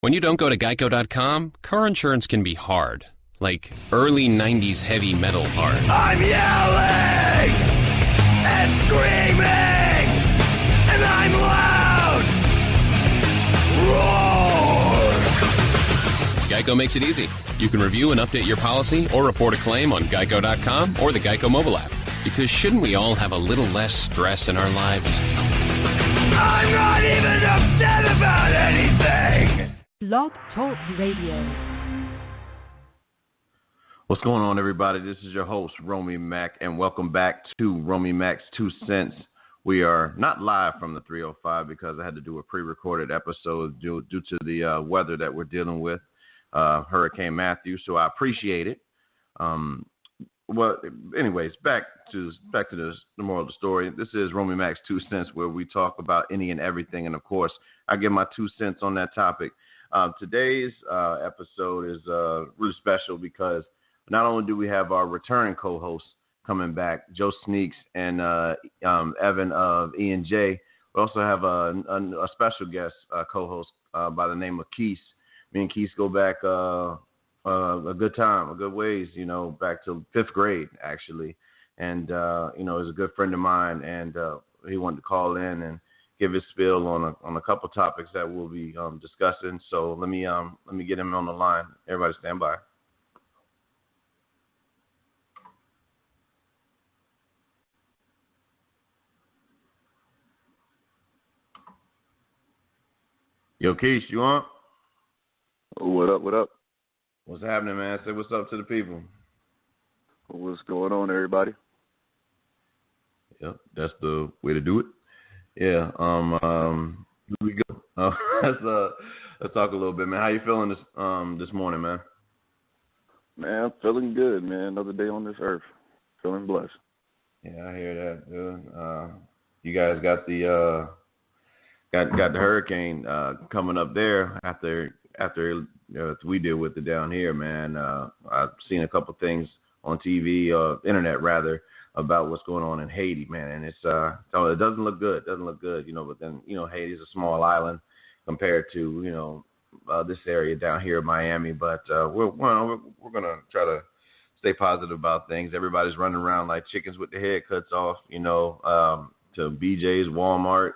When you don't go to Geico.com, car insurance can be hard. Like early 90s heavy metal hard. I'm yelling and screaming and I'm loud. Roar! Geico makes it easy. You can review and update your policy or report a claim on Geico.com or the Geico mobile app. Because shouldn't we all have a little less stress in our lives? I'm not even upset about anything. Blog Talk Radio. What's going on, everybody? This is your host, Romey-Mak, and welcome back to Romey-Mak's 2 Cents. We are not live from the 305 because I had to do a pre-recorded episode due to the weather that we're dealing with, Hurricane Matthew, so I appreciate it. Well, anyways, back to the moral of the story. This is Romey-Mak's 2 Cents, where we talk about any and everything, and of course, I give my 2 cents on that topic. Today's episode is really special because not only do we have our returning co-hosts coming back, Joe Sneaks and Evan of E&J, we also have a special guest co-host by the name of Quis. Me and Quis go back a good ways, back to 5th grade, actually. And, he's a good friend of mine, and he wanted to call in and give his spiel on a couple topics that we'll be discussing. So let me get him on the line. Everybody stand by. Yo, Quis, you on? What up? What's happening, man? Say what's up to the people. What's going on, everybody? Yep, that's the way to do it. Yeah. Here we go. Let's talk a little bit, man. How you feeling this morning, man? Man, I'm feeling good, man. Another day on this earth. Feeling blessed. Yeah, I hear that, dude. You guys got the hurricane coming up there after we deal with it down here, man. I've seen a couple things on TV, internet rather, about what's going on in Haiti, man, and it doesn't look good. But then Haiti's a small island compared to this area down here in Miami. But we're gonna try to stay positive about things. Everybody's running around like chickens with their head cuts off, to BJ's, Walmart,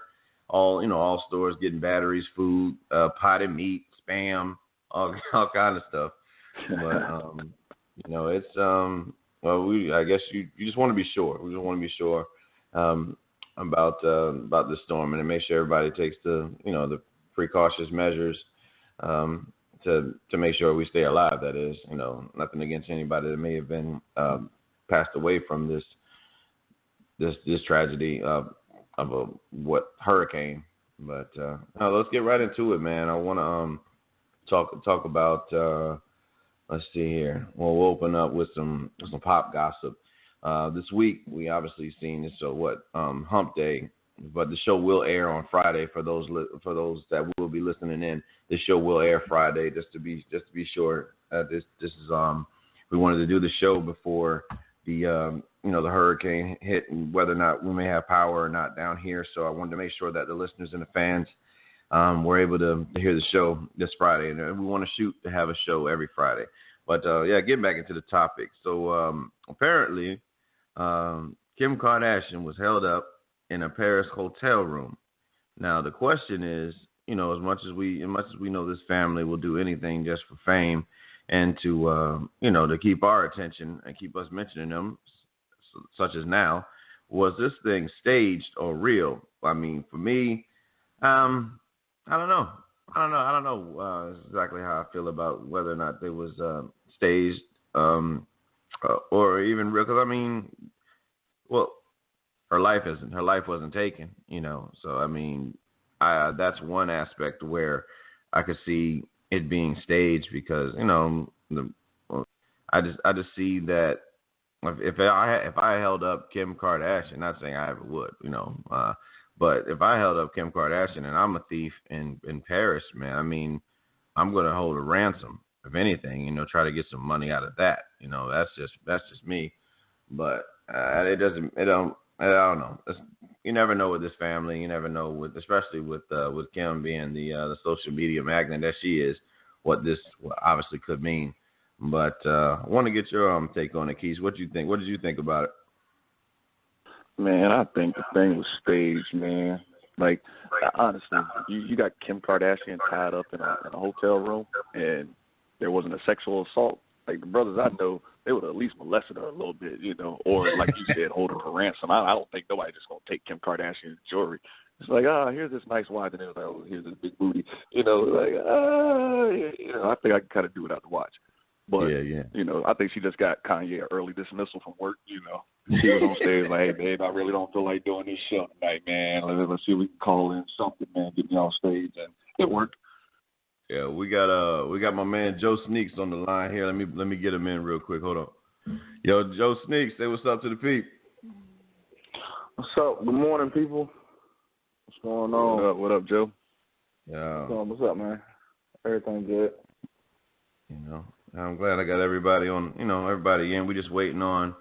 all stores getting batteries, food, potted meat, Spam, all kind of stuff. But it's I guess you just want to be sure. We just want to be sure about this storm and to make sure everybody takes the precautious measures to make sure we stay alive. That is, nothing against anybody that may have been passed away from this tragedy of what hurricane. But let's get right into it, man. I want to talk about. Let's see here. Well, we'll open up with some pop gossip. This week we obviously seen this. So Hump Day, but the show will air on Friday for those that will be listening in. This show will air Friday, just to be sure. This is we wanted to do the show before the the hurricane hit, and whether or not we may have power or not down here. So I wanted to make sure that the listeners and the fans were able to hear the show this Friday, and we want to shoot to have a show every Friday. But getting back into the topic. So apparently, Kim Kardashian was held up in a Paris hotel room. Now the question is, as much as we know this family will do anything just for fame and to to keep our attention and keep us mentioning them, such as now, was this thing staged or real? I mean, for me, I don't know. I don't know exactly how I feel about whether or not it was staged or even real. Because I mean, well, her life wasn't taken, So I mean, that's one aspect where I could see it being staged because I just see that if I held up Kim Kardashian, not saying I ever would, but if I held up Kim Kardashian and I'm a thief in Paris, man, I mean, I'm going to hold a ransom, if anything, try to get some money out of that. That's just me. But it I don't know. You never know with this family. You never know especially with Kim being the social media magnet that she is, what this obviously could mean. But I want to get your take on it, Quis. What do you think? What did you think about it? Man, I think the thing was staged, man. Like, honestly, you got Kim Kardashian tied up in a hotel room, and there wasn't a sexual assault. Like, the brothers I know, they would have at least molested her a little bit, or like you said, hold her for ransom. I don't think nobody's just going to take Kim Kardashian's jewelry. It's like, here's this nice watch, and it was like, here's this big booty. I think I can kind of do without the watch. But, yeah. I think she just got Kanye an early dismissal from work, She was on stage like, hey, babe, I really don't feel like doing this show tonight, man. Let's see if we can call in something, man, get me on stage. And it worked. Yeah, we got my man Joe Sneaks on the line here. Let me get him in real quick. Hold on. Yo, Joe Sneaks, say what's up to the peep. What's up? Good morning, people. What's going on? What up, Joe? Yeah. What's up, man? Everything good. I'm glad I got everybody on, everybody in. We just waiting on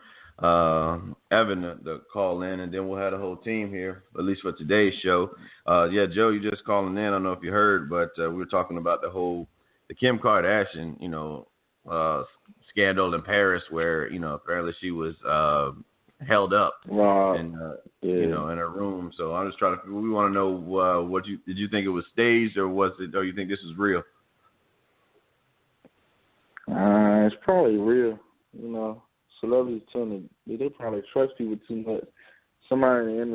Evan to call in, and then we'll have the whole team here, at least for today's show. Joe, you just calling in. I don't know if you heard, but we were talking about the Kim Kardashian, scandal in Paris, where apparently she was held up in her room. So I'm just trying to. We want to know did you think it was staged, or you think this is real? It's probably real. Celebrities they probably trust people too much. Somebody in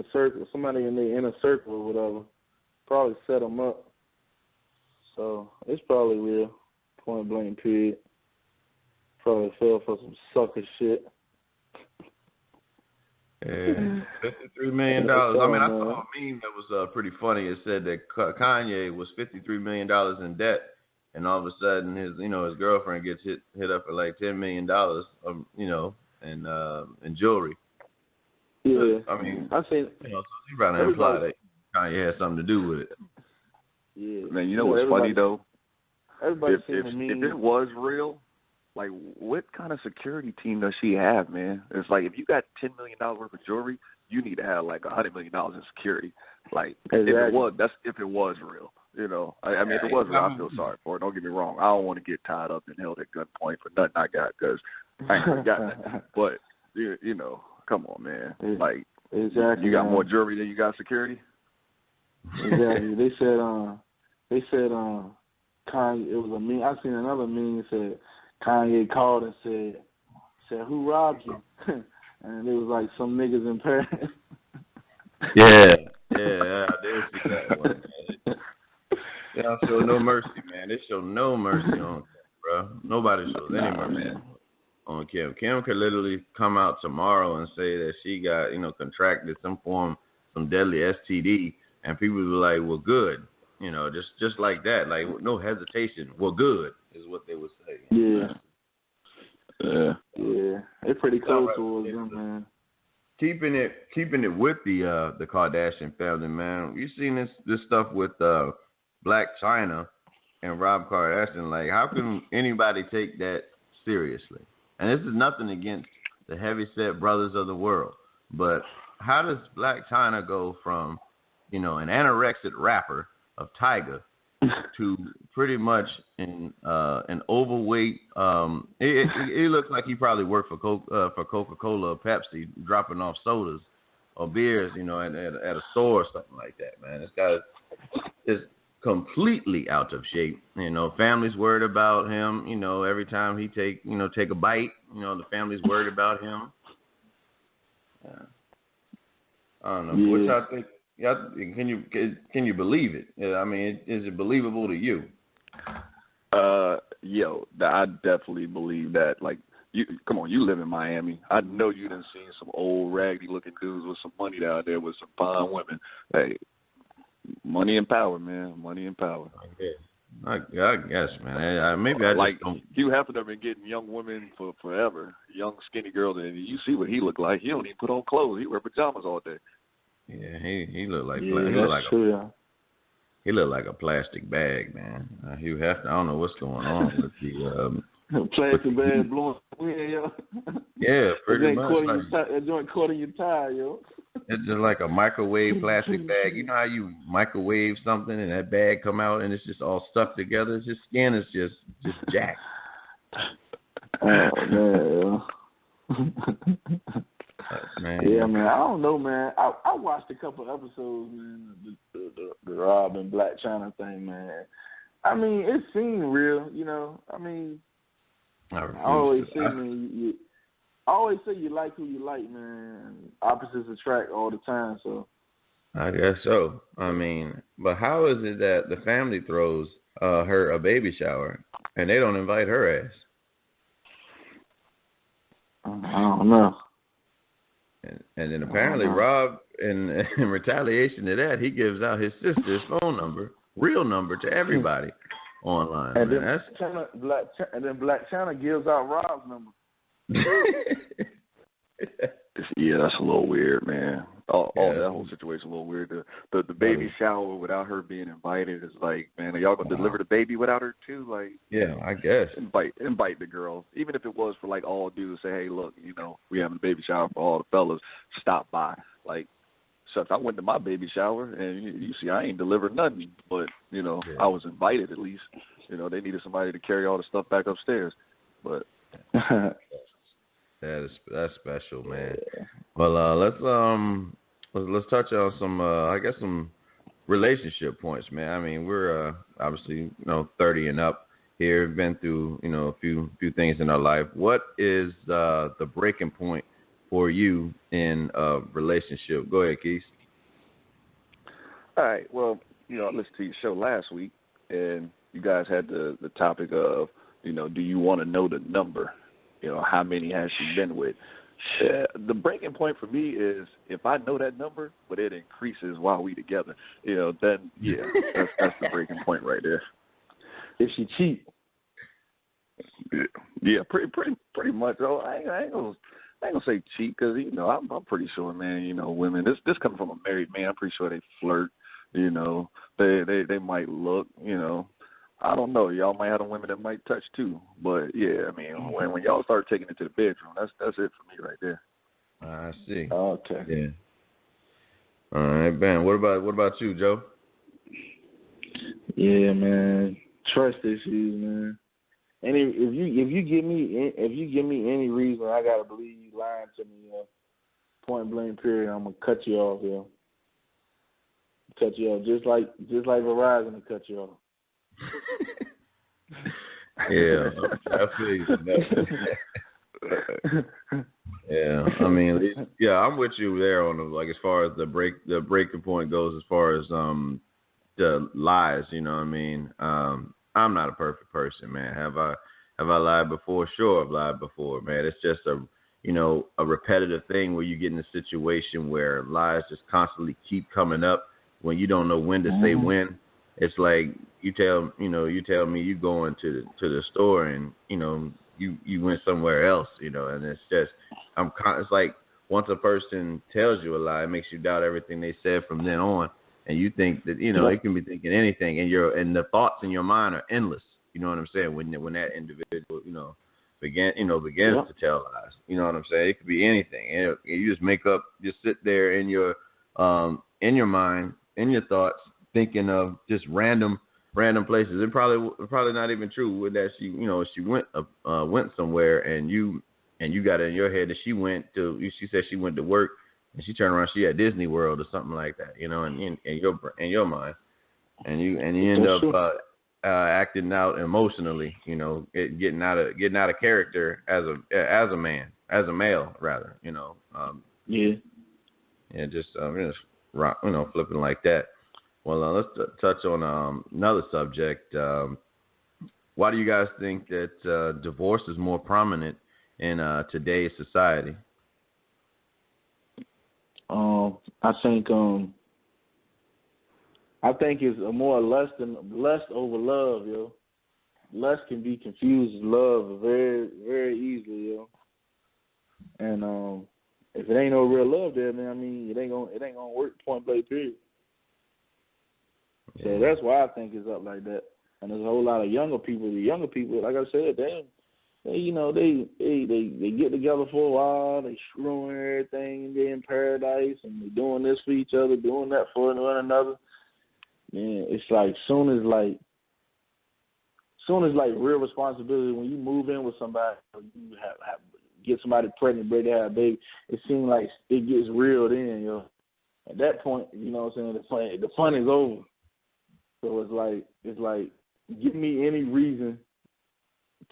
their inner circle or whatever probably set them up. So it's probably real. Point blank period. Probably fell for some sucker shit. Yeah, $53 million. I mean, I saw a meme that was pretty funny. It said that Kanye was $53 million in debt, and all of a sudden his girlfriend gets hit up for like $10 million, in jewelry. Yeah, I mean, I seen. So you trying to imply that Kanye had something to do with it. Yeah, man. What's funny though? Everybody if it was real, like, what kind of security team does she have, man? It's like, if you got $10 million worth of jewelry, you need to have like $100 million in security. Like, exactly. if it was real, I mean, if it was real, I feel sorry for it. Don't get me wrong. I don't want to get tied up and held at gunpoint for nothing I got, because I ain't really got nothing. But come on, man. Like, exactly. You got more jewelry than you got security. Exactly. They said Kanye. It was a meme. I seen another meme that said Kanye called and said who robbed you? And it was like some niggas in Paris. Yeah, I did see that one. They don't show no mercy, man. They show no mercy on Kim, bro. Nobody shows any mercy on Kim. Kim could literally come out tomorrow and say that she got, contracted some deadly STD, and people would be like, well, good. Just like that, like no hesitation. Well, good is what they would say. Yeah. They're pretty close to them, man. Keeping it with the Kardashian family, man. You seen this stuff with Black China and Rob Kardashian? Like, how can anybody take that seriously? And this is nothing against the heavyset brothers of the world, but how does Black China go from an anorexic rapper of Tiger to pretty much an overweight? It looks like he probably worked for Coca-Cola or Pepsi, dropping off sodas or beers, at a store or something like that. Man, this guy is completely out of shape. Family's worried about him. Every time he take a bite, the family's worried about him. I don't know. Yeah. What y'all think? Can you believe it? I mean, is it believable to you? I definitely believe that. Like, come on, you live in Miami. I know you done seen some old raggedy looking dudes with some money down there with some fine women. Hey, money and power, man. Money and power. I guess, man. Maybe I just don't. Hugh Hefner been getting young women for forever. Young skinny girls, and you see what he look like. He don't even put on clothes. He wear pajamas all day. Yeah, he looked like he looked like a plastic bag, man. Hugh Hefner. I don't know what's going on with the plastic bag blowing wind, yo. Yeah, pretty much. That joint caught in your tie, yo. It's just like a microwave plastic bag. You know how you microwave something and that bag come out and it's just all stuck together? It's just skin is just jacked. Oh, man. Yeah, man. I don't know, man. I watched a couple episodes, man, the Rob and Black China thing, man. I mean, it seemed real, you know. I mean, I always say, man, I always say you like who you like, man. Opposites attract all the time, so. I guess so. I mean, but how is it that the family throws her a baby shower and they don't invite her ass? I don't know. And then apparently Rob, in retaliation to that, he gives out his sister's phone number, real number, to everybody online. And man. then Black China gives out Rob's number. Yeah, that's a little weird, man. That whole situation a little weird. The baby shower without her being invited is like, man, are y'all gonna deliver the baby without her too? Like, yeah, I guess invite the girls, even if it was for like all dudes. Say, hey, look, you know, we having a baby shower for all the fellas. Stop by. Like, shucks, I went to my baby shower and you see, I ain't delivered nothing, but you know, I was invited at least. You know, they needed somebody to carry all the stuff back upstairs, but. That's special, man. Well, let's touch on some relationship points, man. I mean, we're obviously 30 and up here. Been through a few things in our life. What is the breaking point for you in a relationship? Go ahead, Quis. All right. Well, I listened to your show last week, and you guys had the topic of do you want to know the number? How many has she been with? The breaking point for me is if I know that number, but it increases while we together, then that's the breaking point right there. If she cheat, yeah, pretty much. Oh, I ain't gonna say cheat because I'm pretty sure, man. Women. This coming from a married man. I'm pretty sure they flirt. They might look. I don't know. Y'all might have the women that might touch too, but yeah, I mean, when y'all start taking it to the bedroom, that's it for me right there. I see. Okay. Yeah. All right, Ben. What about you, Joe? Yeah, man. Trust issues, man. And if you give me any reason I gotta believe you lying to me, point blank period, I'm gonna cut you off, Cut you off just like Verizon to cut you off. Yeah, I feel you. Yeah, I mean, yeah, I'm with you there on as far as the breaking point goes. As far as the lies, what I mean. I'm not a perfect person, man. Have I lied before? Sure, I've lied before, man. It's just a repetitive thing where you get in a situation where lies just constantly keep coming up when you don't know when to say when. It's like you tell me you going to the store and you went somewhere else, and it's just it's like once a person tells you a lie, it makes you doubt everything they said from then on, and you think that they can be thinking anything, and the thoughts in your mind are endless. You know what I'm saying? When that individual begins to tell lies, you know what I'm saying? It could be anything, and you just sit there in your mind, in your thoughts, thinking of just random places. It probably not even true that she she went somewhere and you got it in your head that she said she went to work and she turned around, she at Disney World or something like that, and in your mind, and you end up acting out emotionally, getting out of character as a male rather, just flipping like that. Well, let's touch on another subject. Why do you guys think that divorce is more prominent in today's society? I think it's a more lust over love, Lust can be confused with love very, very easily, And if it ain't no real love there, man, I mean, it ain't gonna work. Point blank period. So that's why I think it's up like that. And there's a whole lot of younger people. The younger people, like I said, they get together for a while, they screwing everything, and they're in paradise, and they're doing this for each other, doing that for one another. Man, it's like soon as real responsibility, when you move in with somebody, you have get somebody pregnant, ready to have a baby, it seems like it gets real then, At that point, you know what I'm saying, the fun is over. So it's like give me any reason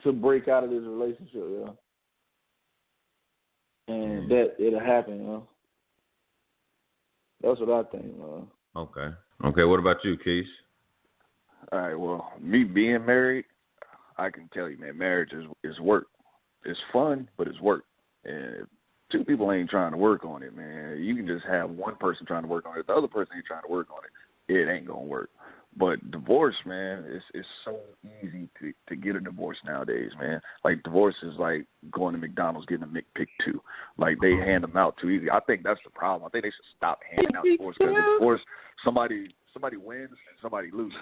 to break out of this relationship, and that it'll happen, That's what I think, Okay. What about you, Quis? All right. Well, me being married, I can tell you, man, marriage is work. It's fun, but it's work. And if two people ain't trying to work on it, man, you can just have one person trying to work on it. If the other person ain't trying to work on it, it ain't gonna work. But divorce, man, it's so easy to get a divorce nowadays, man. Like, divorce is like going to McDonald's getting a McPick 2. Like, they hand them out too easy. I think that's the problem. I think they should stop handing out divorce, because divorce, somebody wins, somebody loses.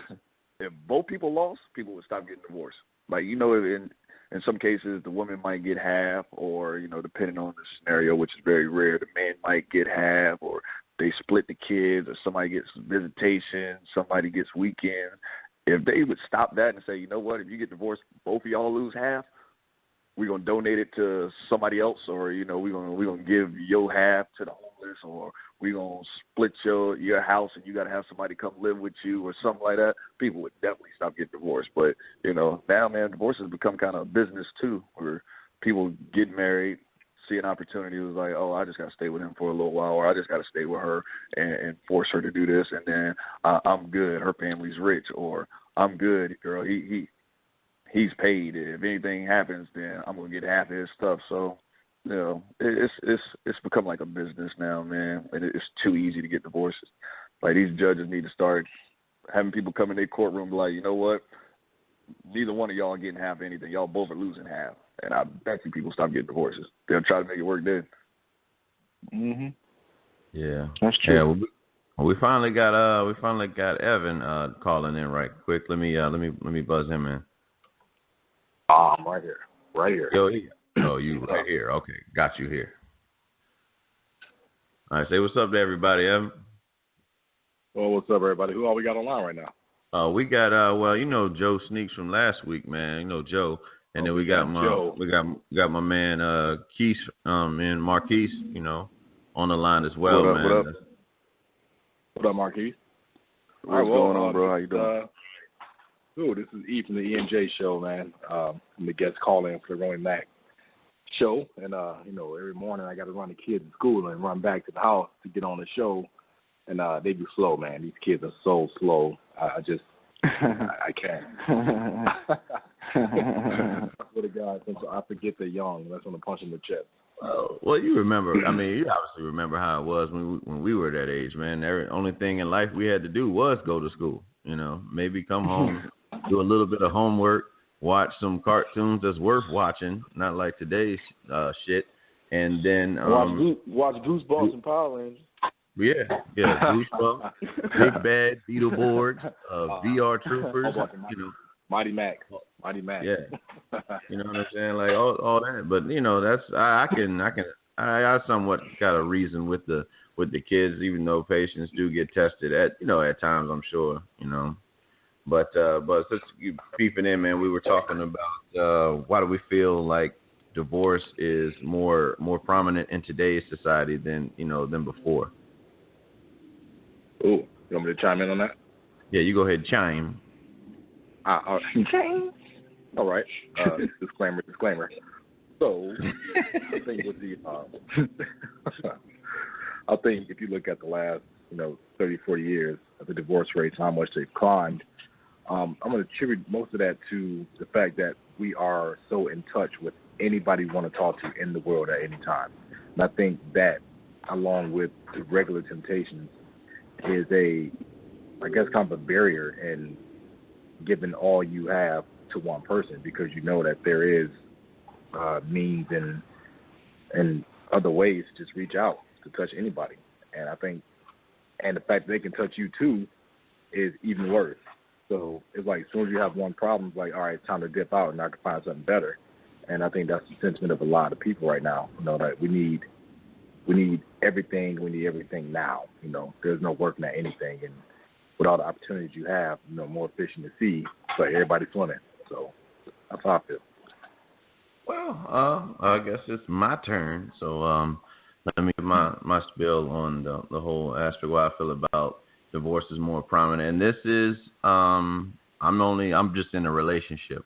If both people lost, people would stop getting divorced. Like, in some cases, the woman might get half, or, depending on the scenario, which is very rare, the man might get half, or they split the kids, or somebody gets visitation, somebody gets weekend. If they would stop that and say, you know what, if you get divorced, both of y'all lose half, we're going to donate it to somebody else, or, we're gonna give your half to the homeless, or we're going to split your house and you got to have somebody come live with you or something like that, people would definitely stop getting divorced. But, now, man, divorce has become kind of a business too, where people get married, see an opportunity, it was like, oh, I just got to stay with him for a little while, or I just got to stay with her and force her to do this, and then I'm good, her family's rich, or I'm good, girl, he's paid. If anything happens, then I'm going to get half of his stuff. So, it's become like a business now, man, and it's too easy to get divorces. Like, these judges need to start having people come in their courtroom like, you know what, neither one of y'all are getting half of anything. Y'all both are losing half. And I bet you people stop getting divorces. They'll try to make it work then. Mhm. Yeah, that's true. Yeah, well, we finally got Evan calling in right quick. Let me buzz him in. I'm right here. Yo, you right here? Okay, got you here. All right, say what's up to everybody, Evan. Well, what's up, everybody? Who all we got online right now? We got Joe Sneaks from last week, man. Joe. And then we got my man Quis and Marquise, on the line as well, man. What up, Marquise? What's going on, bro? How you doing? Good. This is E from the E&J show, man. I'm the guest calling for the Romey-Mak show, and every morning I got to run the kids to school and run back to the house to get on the show, and they be slow, man. These kids are so slow. I can't. What a guy! I forget they're young. That's when I punch in the chest. Well, you remember? I mean, you obviously remember how it was when we were that age, man. The only thing in life we had to do was go to school. Maybe come home, do a little bit of homework, watch some cartoons that's worth watching, not like today's shit, and then watch Goosebumps and Power Rangers. Yeah, Goosebumps, Big Bad, Beetleborgs, VR Troopers, Mighty Mac. Yeah, you know what I'm saying, like all that. But that's I somewhat got a reason with the kids, even though patients do get tested at times, I'm sure, But since you peeping in, man, we were talking about why do we feel like divorce is more prominent in today's society than before. Oh, you want me to chime in on that? Yeah, you go ahead and chime. Chime. All right. Disclaimer. So, I think with the, I think if you look at the last, 30, 40 years of the divorce rates, how much they've climbed, I'm going to attribute most of that to the fact that we are so in touch with anybody we want to talk to in the world at any time. And I think that, along with the regular temptations, is kind of a barrier in giving all you have to one person, because you know that there is means and other ways to just reach out to touch anybody. And I think, and the fact that they can touch you too is even worse. So it's like, as soon as you have one problem, it's like, all right, it's time to dip out and I can find something better. And I think that's the sentiment of a lot of people right now. That we need everything. We need everything now. There's no working at anything, and with all the opportunities you have, more fish in the sea, but everybody's swimming. So that's how I feel. Well, I guess it's my turn. So let me give my spiel on the whole aspect why I feel about divorce is more prominent. And this is I'm just in a relationship,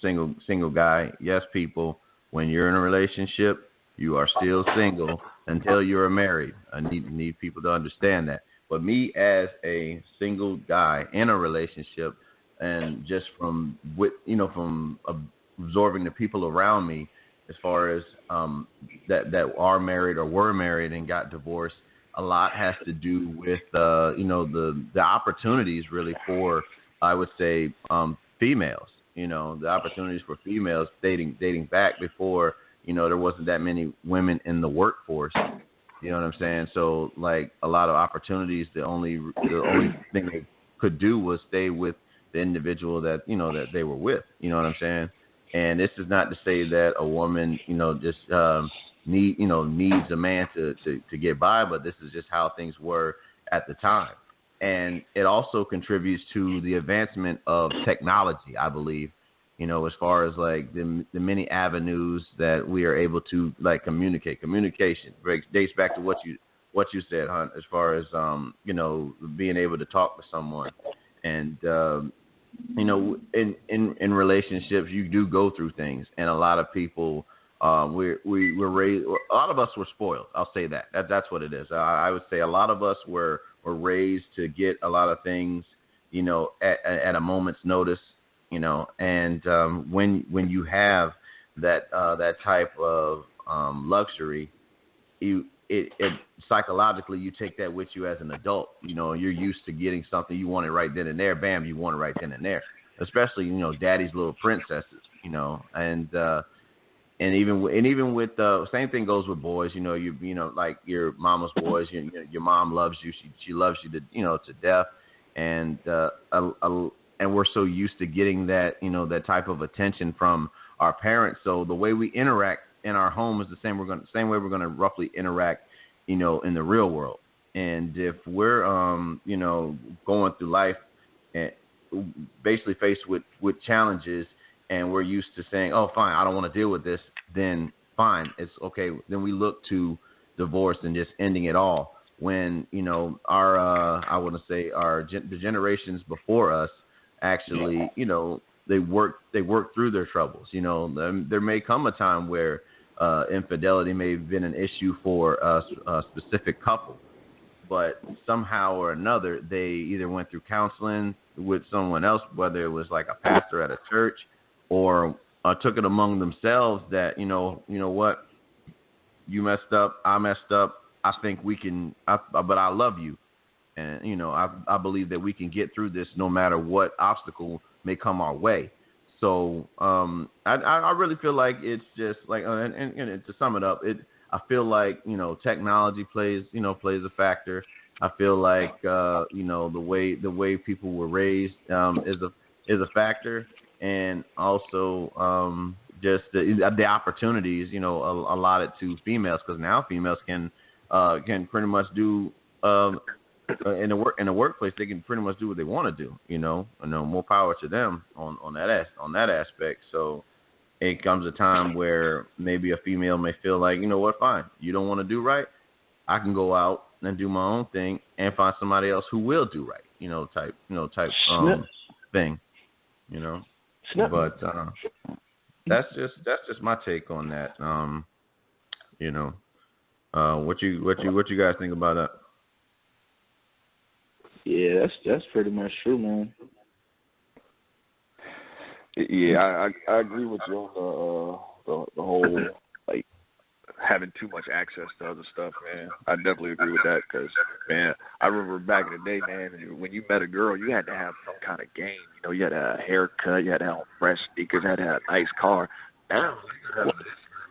single guy. Yes, people, when you're in a relationship, you are still single until you're married. I need people to understand that. But me as a single guy in a relationship, and just from absorbing the people around me, as far as that are married or were married and got divorced, a lot has to do with the opportunities really for, I would say, females. The opportunities for females dating back before there wasn't that many women in the workforce. You know what I'm saying? So like a lot of opportunities, the only thing they could do was stay with the individual that that they were with. You know what I'm saying? And this is not to say that a woman just needs a man to get by, but this is just how things were at the time. And it also contributes to the advancement of technology, I believe. As far as like the many avenues that we are able to like communication dates back to what you said, Hunt, as far as being able to talk to someone. And in relationships you do go through things, and a lot of people we were raised, a lot of us were spoiled. I'll say that's what it is. I would say a lot of us were raised to get a lot of things at a moment's notice. And when you have that type of luxury, it psychologically you take that with you as an adult. You're used to getting something you want it right then and there. Bam, you want it right then and there. Especially daddy's little princesses. And even with same thing goes with boys. Like your mama's boys. Your mom loves you. She loves you to death. And we're so used to getting that, that type of attention from our parents. So the way we interact in our home is the same way we're going to roughly interact, in the real world. And if we're, going through life and basically faced with challenges, and we're used to saying, oh, fine, I don't want to deal with this, then fine, it's okay. Then we look to divorce and just ending it all. When, the generations before us, actually, they work through their troubles. There may come a time where infidelity may have been an issue for a specific couple, but somehow or another they either went through counseling with someone else, whether it was like a pastor at a church, or took it among themselves that you know what, you messed up, I messed up, I think we can, but I love you. And, I believe that we can get through this no matter what obstacle may come our way. So I really feel like it's just like, and to sum it up, I feel like, technology plays a factor. I feel like, the way people were raised is a factor. And also just the opportunities, allotted to females, because now females can pretty much do in the workplace, they can pretty much do what they want to do. More power to them on that aspect. So it comes a time where maybe a female may feel like, what, fine, you don't want to do right, I can go out and do my own thing and find somebody else who will do right. Type thing. But that's just my take on that. What you guys think about that? Yeah, that's pretty much true, man. Yeah, I agree with you on the whole, like, having too much access to other stuff, man. I definitely agree with that because, man, I remember back in the day, man, when you met a girl, you had to have some kind of game. You had to have a haircut, you had to have fresh sneakers, you had to have a nice car. Now, you have to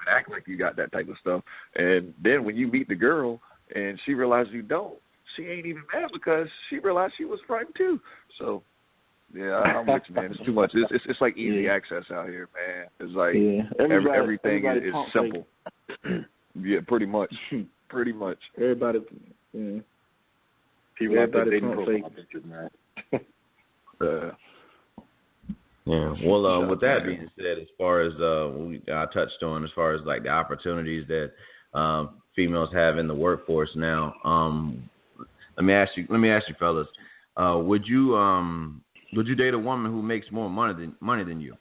act like you got that type of stuff. And then when you meet the girl and she realizes you don't, she ain't even mad because she realized she was frightened too. So, Yeah, I'm with you, man. It's too much. It's like easy access out here, man. It's like everything is simple. Yeah, pretty much. Pretty much. Everybody. Yeah. People out there dating profile pictures, man. Yeah. Well, with that being said, as far as I touched on, as far as like the opportunities that females have in the workforce now, let me ask you, fellas, would you date a woman who makes more money than you?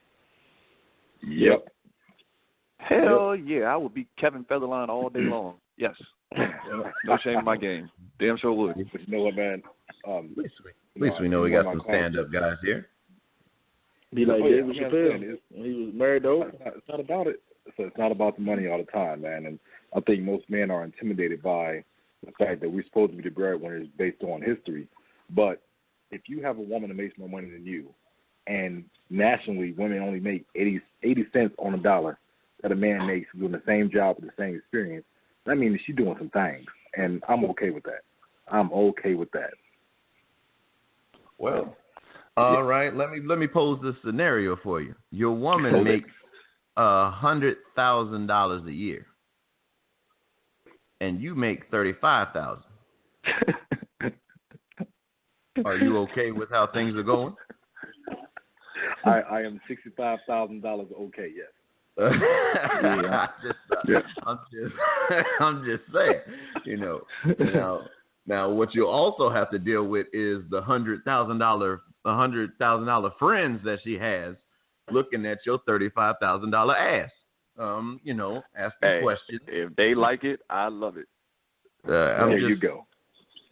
Yep. Hell yeah, I would be Kevin Featherline all day long. Yes. No shame in my game. Damn sure would. You know what, man? At least we know we got some stand-up guys here. Be like David Chappelle. He was married to Oprah. It's not about it. So it's not about the money all the time, man. And I think most men are intimidated by the fact that we're supposed to be the breadwinners based on history. But if you have a woman that makes more money than you, and nationally women only make 80 cents on a dollar that a man makes doing the same job with the same experience, that means she's doing some things. And I'm okay with that. Well, all right. Let me pose this scenario for you. Your woman makes $100,000 a year, and you make $35,000. Are you okay with how things are going? I am $65,000 okay. Yes. I'm just saying. Now what you also have to deal with is the $100,000 friends that she has looking at your $35,000 ass. Asking questions. If they like it, I love it. You go.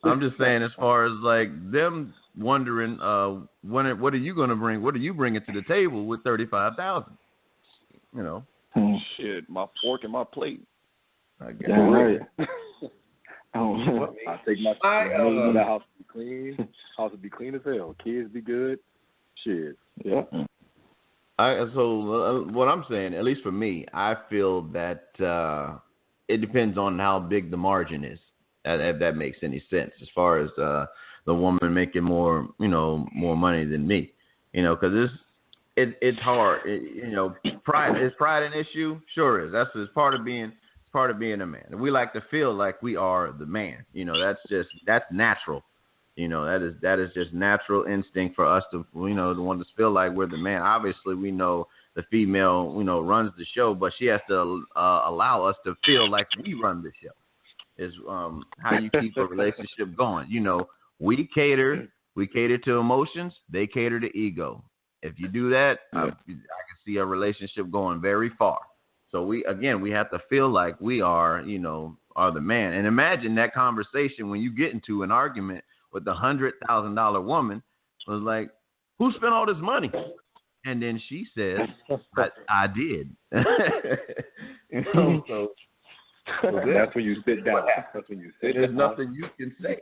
I'm just saying, as far as like them wondering, what are you going to bring? What are you bringing to the table with $35,000? Shit, my fork and my plate. I guess. Right. I take my the house to be clean. House to be clean as hell. Kids be good. Shit. Yeah. So what I'm saying, at least for me, I feel that it depends on how big the margin is. If that makes any sense, as far as the woman making more money than me, because it's hard. Pride is pride an issue? Sure is. It's part of being a man. And we like to feel like we are the man. That's natural. That is just natural instinct for us to the one to feel like we're the man. Obviously, we know the female runs the show, but she has to allow us to feel like we run the show. Is how you keep a relationship going. We cater to emotions, they cater to ego. If you do that, I can see a relationship going very far. So we have to feel like we are the man. And imagine that conversation when you get into an argument with the $100,000 woman was like, who spent all this money? And then she says, I did. That's when you sit down. That's when you sit There's down. nothing you can say.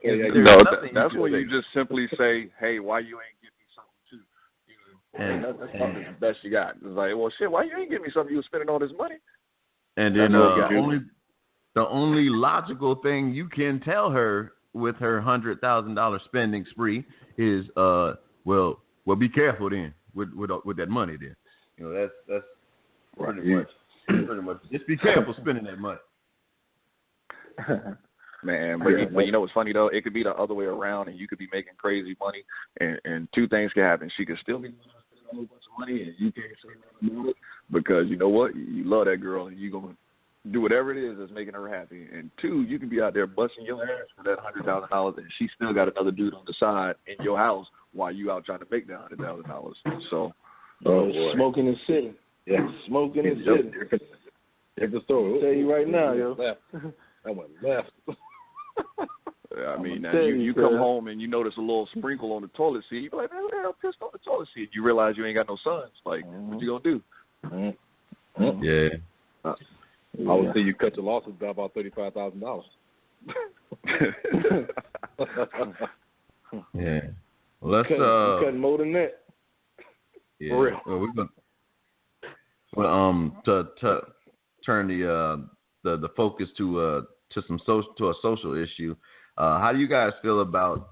That's when you just simply say, hey, why you ain't give me something too? That's probably the best you got. It's like, well, shit, why you ain't give me something? You were spending all this money. And then the only logical thing you can tell her with her $100,000 spending spree is, well, be careful then with that money then. That's pretty much. Just be careful spending that money. Man, but you know what's funny though? It could be the other way around, and you could be making crazy money, and two things can happen. She could still be spending a whole bunch of money, and you can't say nothing about it because you know what? You love that girl, and you're gonna do whatever it is that's making her happy. And two, you can be out there busting your ass for that $100,000, and she still got another dude on the side in your house while you out trying to make that $100,000. So, smoking and sitting. Yeah, smoking and sitting. Different story. I'll tell you right now, yo. That went left. I mean, now you come home and you notice a little sprinkle on the toilet seat. You be like, man, what the hell pissed on the toilet seat? You realize you ain't got no sons. Like, what you gonna do? Yeah. I would say you cut your losses by about $35,000. Yeah. Well, let's cutting more than that. Yeah. For real. Well, we're gonna to turn the focus to a social issue. How do you guys feel about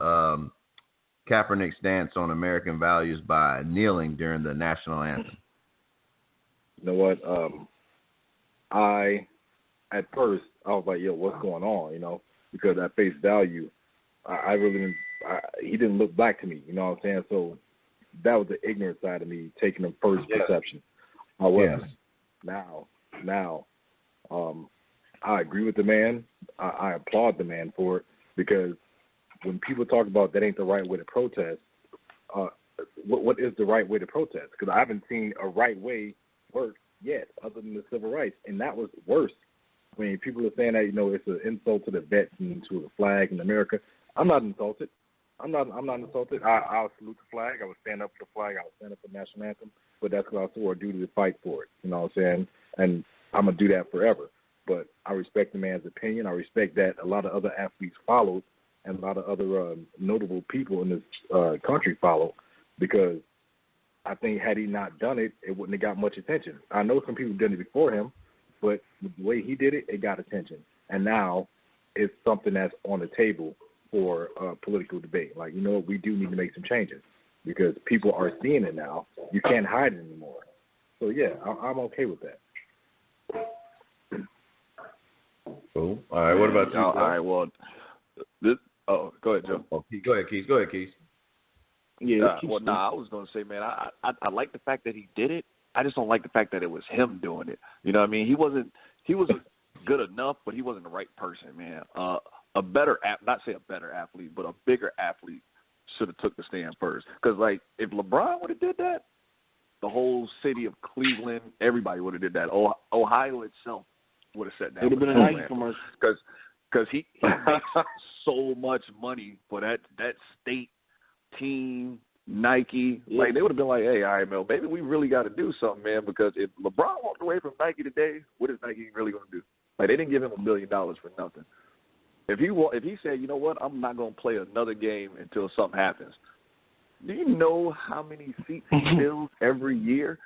Kaepernick's stance on American values by kneeling during the national anthem? You know what? At first, I was like, yo, what's going on, you know? Because at face value, I really didn't, he didn't look black to me, you know what I'm saying? So that was the ignorant side of me taking the first perception. However, now, I agree with the man. I applaud the man for it, because when people talk about that ain't the right way to protest, what is the right way to protest? Because I haven't seen a right way work yet other than the civil rights, and that was worse. I mean, people are saying that, you know, it's an insult to the vets and to the flag in America. I'm not insulted. I'm not insulted. I'll salute the flag. I would stand up for the flag. I would stand up for the national anthem. But that's what I swore a duty to fight for it. You know what I'm saying? And I'm going to do that forever. But I respect the man's opinion. I respect that a lot of other athletes followed and a lot of other notable people in this country followed, because I think had he not done it, it wouldn't have got much attention. I know some people did it before him, but the way he did it, it got attention. And now it's something that's on the table for political debate. Like, you know what, we do need to make some changes because people are seeing it now. You can't hide it anymore. So, yeah, I'm okay with that. Cool. All right, what about you? All right, well, go ahead, Joe. Oh, go ahead, Keith. Yeah. I was going to say, man, I like the fact that he did it. I just don't like the fact that it was him doing it. You know what I mean? He wasn't good enough, but he wasn't the right person, man. A better athlete, but a bigger athlete should have took the stand first. Because, like, if LeBron would have did that, the whole city of Cleveland, everybody would have did that. Ohio itself would have sat down. It would have been a Nike commercial. Because he makes so much money for that state team, Nike. Yeah. Like, they would have been like, hey, all right, Mel, maybe we really got to do something, man, because if LeBron walked away from Nike today, what is Nike really going to do? Like, they didn't give him $1 million for nothing. If he said, you know what, I'm not going to play another game until something happens, do you know how many seats he fills every year?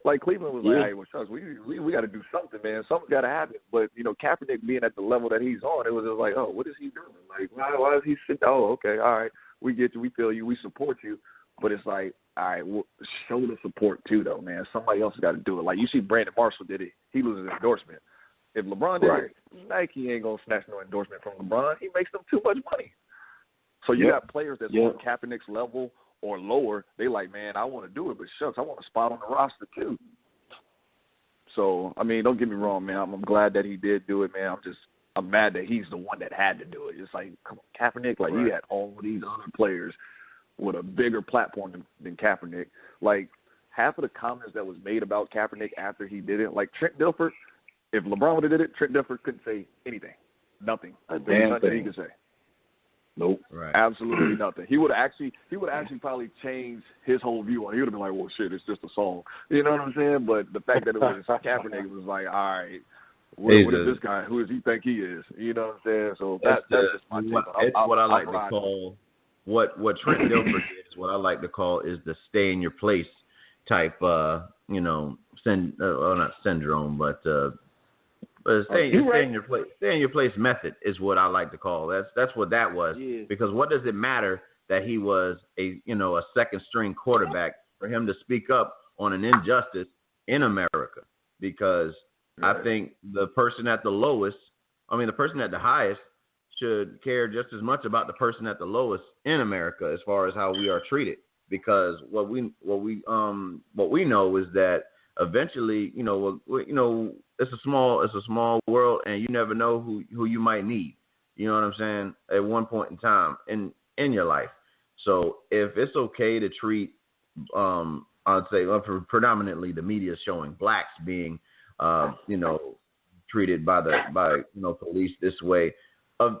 Like, Cleveland was like, hey, well, Shucks, we got to do something, man. Something's got to happen. But, you know, Kaepernick being at the level that he's on, it was just like, oh, what is he doing? Like, why is he sitting? Oh, okay, all right. We get you. We feel you. We support you. But it's like, all right, well, show the support too, though, man. Somebody else has got to do it. Like, you see Brandon Marshall did it. He loses an endorsement. If LeBron did it, Nike ain't going to snatch no endorsement from LeBron. He makes them too much money. So you got players that's on Kaepernick's level or lower. They like, man, I want to do it, but shucks, I want a spot on the roster too. So, I mean, don't get me wrong, man. I'm glad that he did do it, man. I'm mad that he's the one that had to do it. It's like, come on, Kaepernick, like, you had all these other players with a bigger platform than Kaepernick. Like, half of the comments that was made about Kaepernick after he did it, like Trent Dilfer, if LeBron would have did it, Trent Dilfer couldn't say anything. Nothing. There's nothing he could say. Nope. Right. Absolutely nothing. He would actually probably change his whole view on it. He would have been like, well, shit, it's just a song. You know what I'm saying? But the fact that it was Kaepernick was like, all right, what is this guy? Who does he think he is? You know what I'm saying? So that's just my take. It's what I like to call what Trent Dilfer did is what I like to call is the stay in your place type, not syndrome, but stay in your place method is what I like to call. That's what that was. Yeah. Because what does it matter that he was a second string quarterback for him to speak up on an injustice in America? Because I think the person at the highest should care just as much about the person at the lowest in America as far as how we are treated. Because what we know is that eventually, it's a small world, and you never know who you might need. You know what I'm saying? At one point in time in your life. So if it's okay to treat, I'd say predominantly the media showing blacks being, treated by police this way.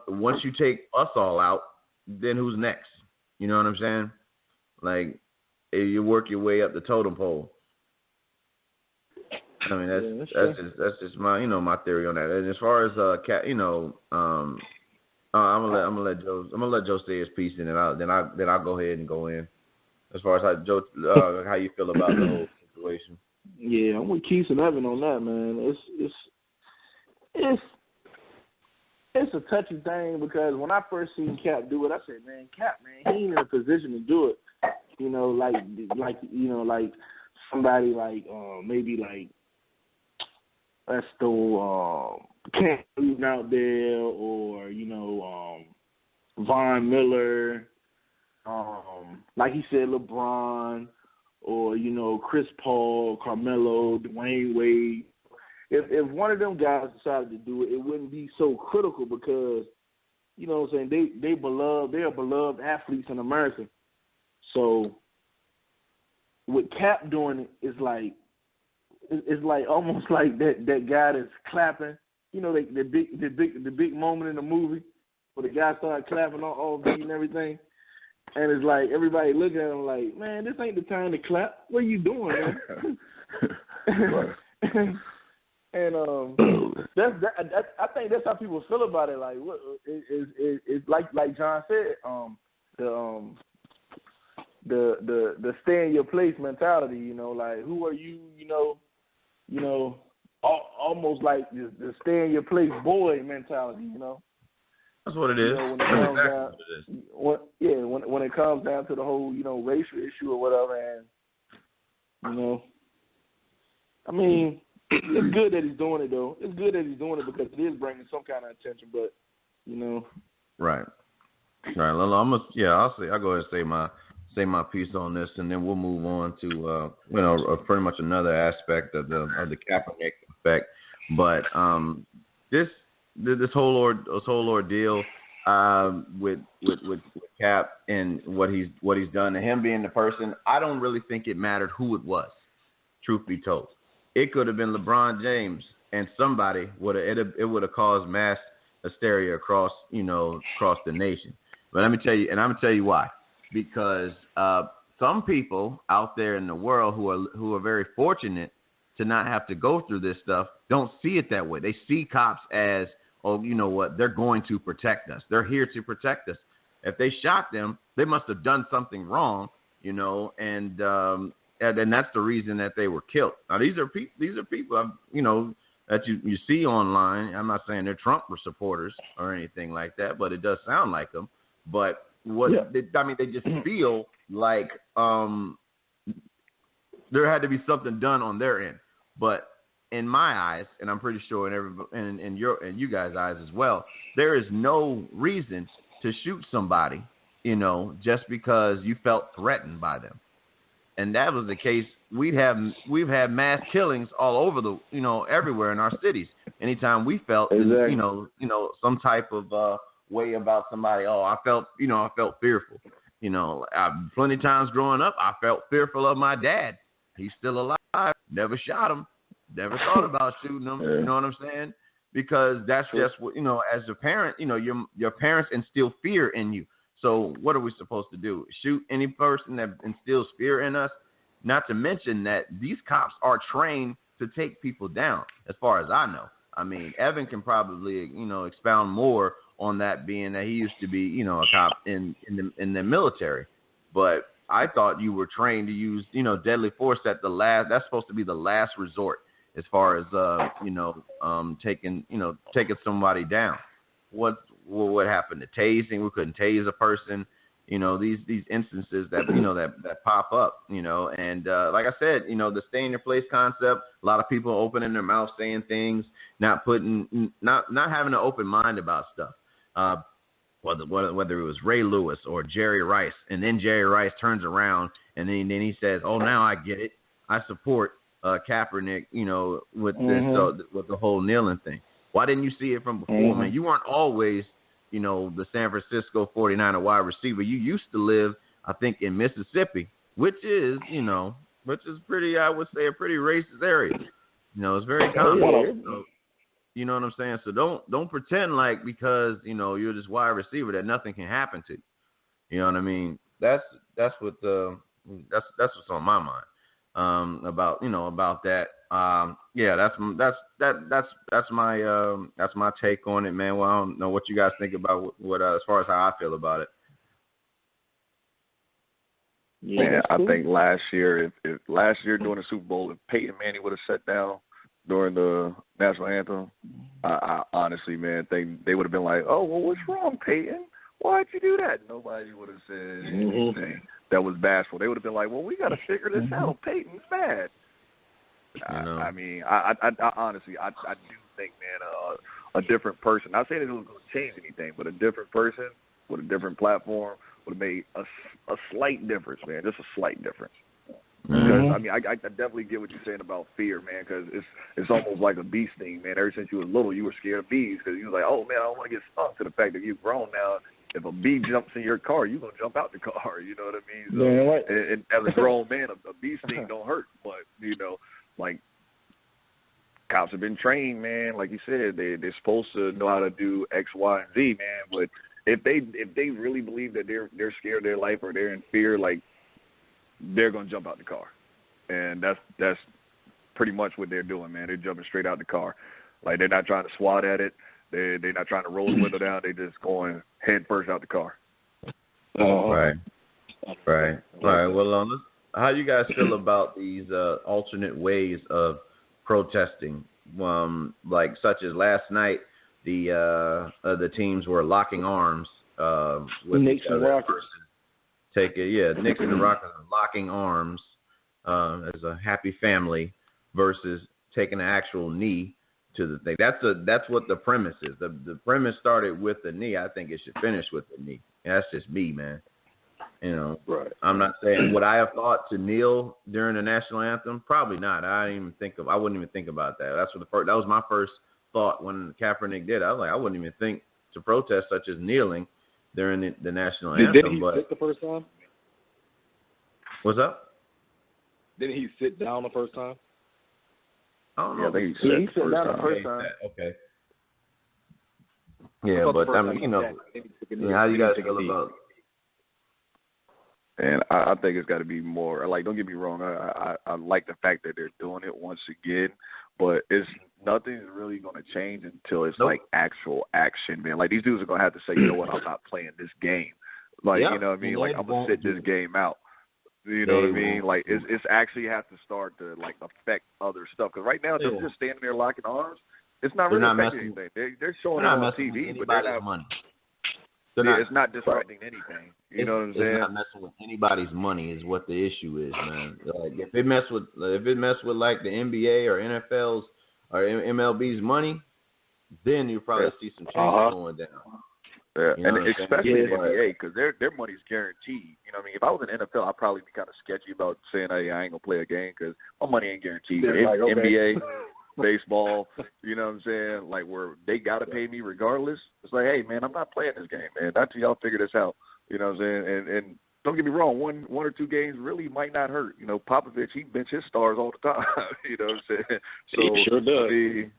Once you take us all out, then who's next? You know what I'm saying? Like, you work your way up the totem pole. I mean, that's just my my theory on that. And as far as I'm gonna let Joe say his piece, and then I'll go ahead and go in. As far as how you feel about the whole situation. Yeah, I'm with Quis and Evan on that, man. it's a touchy thing because when I first seen Cap do it, I said, man, Cap, man, he ain't in a position to do it. You know, like somebody like maybe like let's throw Cam Newton out there, or Von Miller, like he said, LeBron, or Chris Paul, Carmelo, Dwayne Wade. If one of them guys decided to do it, it wouldn't be so critical because, you know what I'm saying, they are beloved athletes in America. So with Cap doing it, it's like almost like that guy that's clapping. You know, the big moment in the movie where the guy started clapping all beat and everything. And it's like everybody looking at him like, man, this ain't the time to clap. What are you doing, man? And I think that's how people feel about it. Like, what it's like John said, the stay in your place mentality. You know, like who are you? You know, almost like the stay in your place boy mentality. You know, that's what it is. When it comes down to the whole racial issue or whatever, and I mean. It's good that he's doing it, though. It's good that he's doing it because it is bringing some kind of attention. But, right. Lolo, I'll go ahead and say my piece on this, and then we'll move on to pretty much another aspect of the Kaepernick effect. But this whole ordeal with Cap and what he's done, and him being the person, I don't really think it mattered who it was. Truth be told. It could have been LeBron James, and somebody would have caused mass hysteria across the nation. But let me tell you, and I'm gonna tell you why. Because some people out there in the world who are very fortunate to not have to go through this stuff don't see it that way. They see cops as, oh, you know what? They're going to protect us. They're here to protect us. If they shot them, they must have done something wrong, and that's the reason that they were killed. Now, these are people, that you see online. I'm not saying they're Trump supporters or anything like that, but it does sound like them. But they just feel like there had to be something done on their end. But in my eyes, and I'm pretty sure in you guys' eyes as well, there is no reason to shoot somebody, just because you felt threatened by them. And that was the case. We've had mass killings all over everywhere in our cities. Anytime we felt, exactly. Some type of way about somebody. Oh, I felt fearful. Plenty of times growing up, I felt fearful of my dad. He's still alive. Never shot him. Never thought about shooting him. Yeah. You know what I'm saying? Because that's just what as a parent, your parents instill fear in you. So what are we supposed to do? Shoot any person that instills fear in us? Not to mention that these cops are trained to take people down, as far as I know. I mean, Evan can probably, expound more on that, being that he used to be, a cop in the military. But I thought you were trained to use, deadly force at the last. That's supposed to be the last resort, as far as taking somebody down. What happened to tasing? We couldn't tase a person. These instances that that pop up. And like I said, the stay in your place concept. A lot of people opening their mouth saying things, not having an open mind about stuff. Whether it was Ray Lewis or Jerry Rice, and then Jerry Rice turns around and then he says, "Oh, now I get it. I support Kaepernick." With this with the whole kneeling thing. Why didn't you see it from before, man? You weren't always, the San Francisco 49er wide receiver. You used to live, I think, in Mississippi, which is pretty, I would say, a pretty racist area. It's very common. So, you know what I'm saying? So don't pretend like because, you're this wide receiver that nothing can happen to you. You know what I mean? That's what's on my mind. About that. That's my take on it, man. Well, I don't know what you guys think about what as far as how I feel about it. Yeah, I think last year during the Super Bowl, if Peyton Manning would have sat down during the national anthem, I honestly, man, they would have been like, oh, well, what's wrong, Peyton? Why'd you do that? Nobody would have said anything that was bashful. They would have been like, well, we got to figure this out. Peyton's mad. I mean, I honestly, I do think, man, a different person, not saying it was going to change anything, but a different person with a different platform would have made a slight difference, man, just a slight difference. Because, I mean, I definitely get what you're saying about fear, man, because it's almost like a bee sting, man. Ever since you were little, you were scared of bees because you was like, oh, man, I don't want to get stung, to the fact that you've grown now. If a bee jumps in your car, you're going to jump out the car, you know what I mean? So, yeah, right. and as a grown man, a bee sting don't hurt, but, you know, like, cops have been trained, man. Like you said, they're supposed to know how to do X, Y, and Z, man. But if they really believe that they're scared of their life or they're in fear, like, they're gonna jump out the car, and that's pretty much what they're doing, man. They're jumping straight out the car, like they're not trying to swat at it. They're not trying to roll the window down. They're just going head first out the car. Right. All right. Well, how you guys feel about these alternate ways of protesting? Like such as last night, the teams were locking arms with Knicks each and other. Rockets. Knicks and the Rockets are locking arms as a happy family versus taking an actual knee to the thing. That's what the premise is. The premise started with the knee. I think it should finish with the knee. And that's just me, man. You know, right. I'm not saying would I have thought to kneel during the national anthem? Probably not. I wouldn't even think about that. That was my first thought when Kaepernick did it. I was like, I wouldn't even think to protest such as kneeling during the national anthem. Didn't he sit the first time? What's up? Didn't he sit down the first time? I don't know. I think he sat down the first time. Okay. Yeah, but I mean, you know, how you guys feel about? And I think it's got to be more. Like, don't get me wrong. I like the fact that they're doing it once again, but nothing's really going to change until it's like actual action, man. Like, these dudes are going to have to say, you know what, I'm not playing this game. Like, you know what I mean? Like, I'm going to sit this game out. You know what I mean? Like, it's actually has to start to, like, affect other stuff. Because right now, they're just standing there locking arms. It's not really affecting anything. They're showing it on TV, but they're not. Money. It's not disrupting anything. You know what I'm saying? It's not messing with anybody's money is what the issue is, man. Like, if it mess with like the NBA or NFL's or MLB's money, then you probably see some change going down. Yeah, you know, and especially the NBA, because their money's guaranteed. You know what I mean? If I was in NFL, I'd probably be kind of sketchy about saying, hey, I ain't going to play a game because my money ain't guaranteed. Like, okay. NBA, baseball, you know what I'm saying? Like, where they got to pay me regardless. It's like, hey, man, I'm not playing this game, man. Not till y'all figure this out. You know what I'm saying? And don't get me wrong, one or two games really might not hurt. You know, Popovich, he bench his stars all the time. You know what I'm saying? So, he sure does.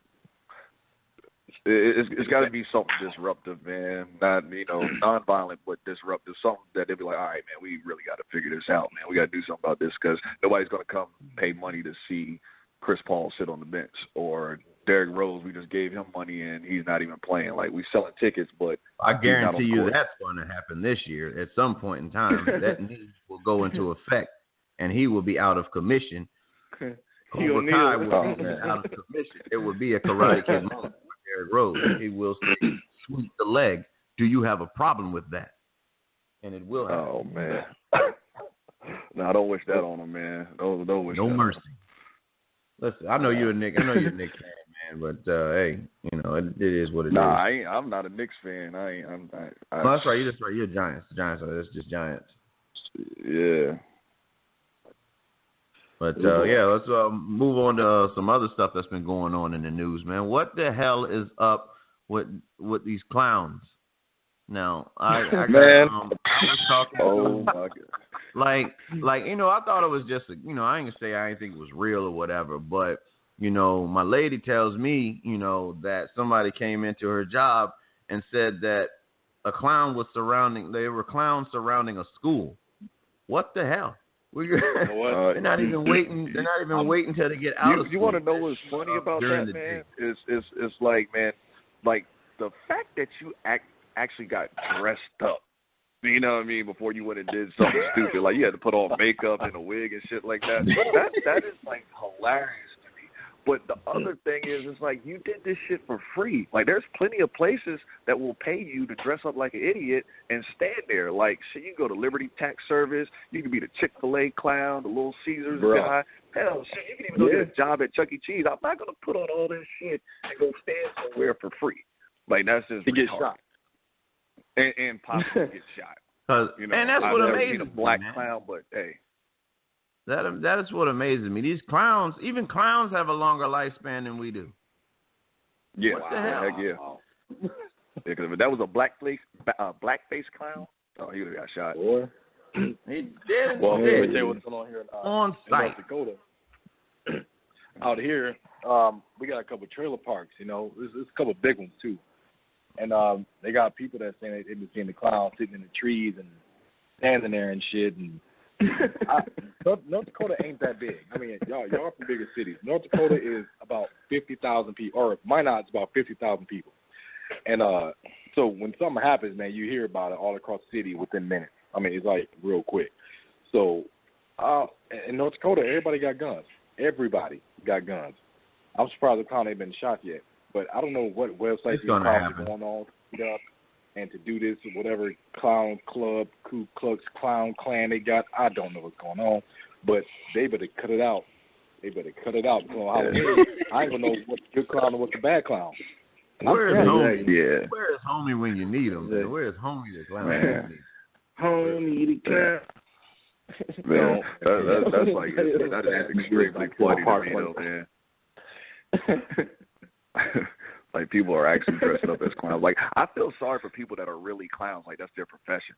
It's got to be something disruptive, man. Not, you know, nonviolent, but disruptive. Something that they'll be like, all right, man, we really got to figure this out, man. We got to do something about this because nobody's going to come pay money to see Chris Paul sit on the bench or Derrick Rose. We just gave him money and he's not even playing. Like, we selling tickets, but I guarantee you that's going to happen this year at some point in time. That need will go into effect and he will be out of commission. Cobra Kai will be out of commission. It will be a Karate Kid moment. Derrick Rose, he will say, sweep the leg. Do you have a problem with that? And it will happen. Oh, man. No, I don't wish that on him, man. Don't wish no that mercy. Listen, I know you're a Knicks fan, man, but hey, you know, it is what it is. I'm not a Knicks fan. No, that's right. You're just right. You're Giants. Giants are just Giants. Yeah. But yeah, let's move on to some other stuff that's been going on in the news, man. What the hell is up with these clowns? Now, I was talking. Oh my God. Like you know, I thought it was just I ain't gonna say I didn't think it was real or whatever, but you know, my lady tells me, you know, that somebody came into her job and said that a clown was there were clowns surrounding a school. What the hell? They're not even waiting. They're not even waiting until they get out of school. You want to know what's funny about that, man? It's like, man, like the fact that you actually got dressed up. You know what I mean? Before you went and did something stupid, like you had to put on makeup and a wig and shit like that. That is like hilarious to me. But the other thing is, it's like you did this shit for free. Like, there's plenty of places that will pay you to dress up like an idiot and stand there. Like, shit, you can go to Liberty Tax Service. You can be the Chick-fil-A clown, the Little Caesars guy. Hell, shit, you can even go get a job at Chuck E. Cheese. I'm not going to put on all that shit and go stand somewhere for free. Like, that's just to get shot. And possibly get shot. You know, and that's what amazes me. A black me, clown, but hey. That is what amazes me. These clowns, even clowns have a longer lifespan than we do. Yeah, what the hell? Heck yeah. Because if that was a blackface clown, oh, he would have got shot. Boy. He did. Well, let me tell you what's going on here on site. North Dakota. Out here, we got a couple trailer parks. You know, there's a couple big ones too, and they got people that saying they've been seeing the clowns sitting in the trees and standing there and shit. And North Dakota ain't that big. I mean, y'all from bigger cities. North Dakota is about 50,000 people, or Minot's about 50,000 people. And so when something happens, man, you hear about it all across the city within minutes. I mean, it's like real quick. So in North Dakota, everybody got guns. Everybody got guns. I'm surprised the clown ain't been shot yet. But I don't know what websites these clowns are going on and to do this, whatever clown club, Ku Klux Klan clan they got. I don't know what's going on. But they better cut it out. They better cut it out. On Halloween, I ain't going to know what's the good clown and what's the bad clown. Where's homie? Yeah. Where's homie when you need him? Yeah. Where's homie the clown when you need? Homie the clown. Man, that's like that is extremely funny to me, though, man. Like, people are actually dressing up as clowns. Like, I feel sorry for people that are really clowns. Like, that's their profession.